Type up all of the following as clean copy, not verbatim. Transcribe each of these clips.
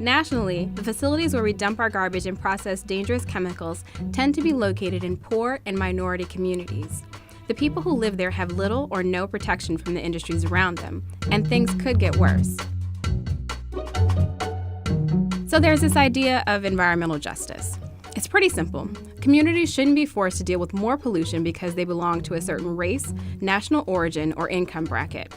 Nationally, the facilities where we dump our garbage and process dangerous chemicals tend to be located in poor and minority communities. The people who live there have little or no protection from the industries around them, and things could get worse. So there's this idea of environmental justice. It's pretty simple. Communities shouldn't be forced to deal with more pollution because they belong to a certain race, national origin, or income bracket.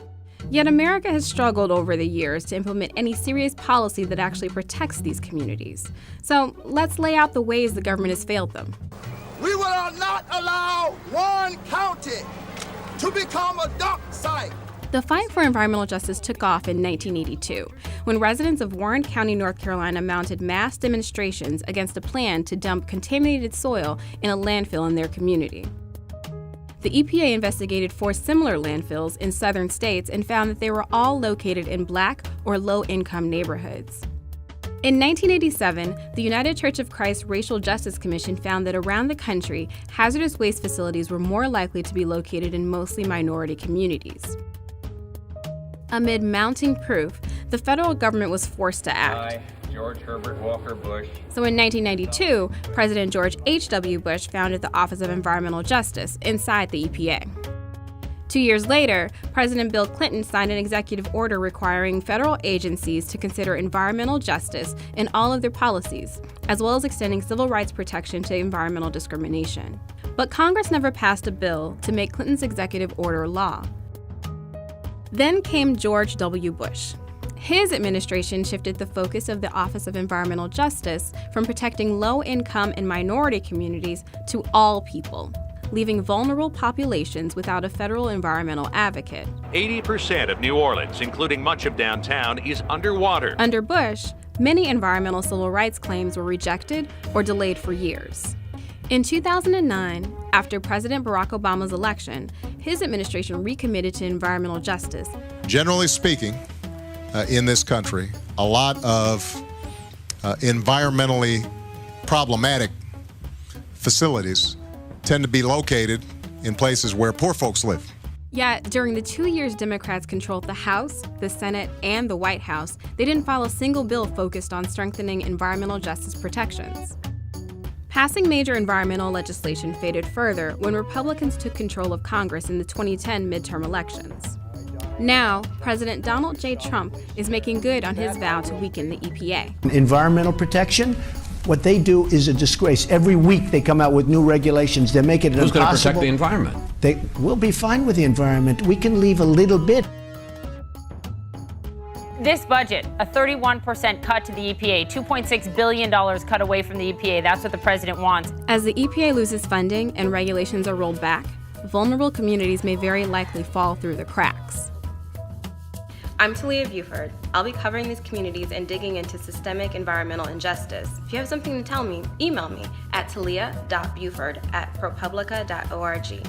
Yet America has struggled over the years to implement any serious policy that actually protects these communities. So let's lay out the ways the government has failed them. We will not allow Warren County to become a dump site. The fight for environmental justice took off in 1982, when residents of Warren County, North Carolina mounted mass demonstrations against a plan to dump contaminated soil in a landfill in their community. The EPA investigated 4 similar landfills in southern states and found that they were all located in Black or low-income neighborhoods. In 1987, the United Church of Christ Racial Justice Commission found that around the country, hazardous waste facilities were more likely to be located in mostly minority communities. Amid mounting proof, the federal government was forced to act. George Herbert Walker Bush. So in 1992, President George H.W. Bush founded the Office of Environmental Justice inside the EPA. 2 years later, President Bill Clinton signed an executive order requiring federal agencies to consider environmental justice in all of their policies, as well as extending civil rights protection to environmental discrimination. But Congress never passed a bill to make Clinton's executive order law. Then came George W. Bush. His administration shifted the focus of the Office of Environmental Justice from protecting low-income and minority communities to all people, leaving vulnerable populations without a federal environmental advocate. 80% of New Orleans, including much of downtown, is underwater. Under Bush, many environmental civil rights claims were rejected or delayed for years. In 2009, after President Barack Obama's election, his administration recommitted to environmental justice. Generally speaking, in this country, a lot of environmentally problematic facilities tend to be located in places where poor folks live. Yet, during the 2 years Democrats controlled the House, the Senate, and the White House, they didn't file a single bill focused on strengthening environmental justice protections. Passing major environmental legislation faded further when Republicans took control of Congress in the 2010 midterm elections. Now, President Donald J. Trump is making good on his vow to weaken the EPA. Environmental protection, what they do is a disgrace. Every week they come out with new regulations. They're making it impossible. Who's going to protect the environment? We'll be fine with the environment. We can leave a little bit. This budget, a 31% cut to the EPA, $2.6 billion cut away from the EPA. That's what the president wants. As the EPA loses funding and regulations are rolled back, vulnerable communities may very likely fall through the cracks. I'm Talia Buford. I'll be covering these communities and digging into systemic environmental injustice. If you have something to tell me, email me at talia.buford@propublica.org.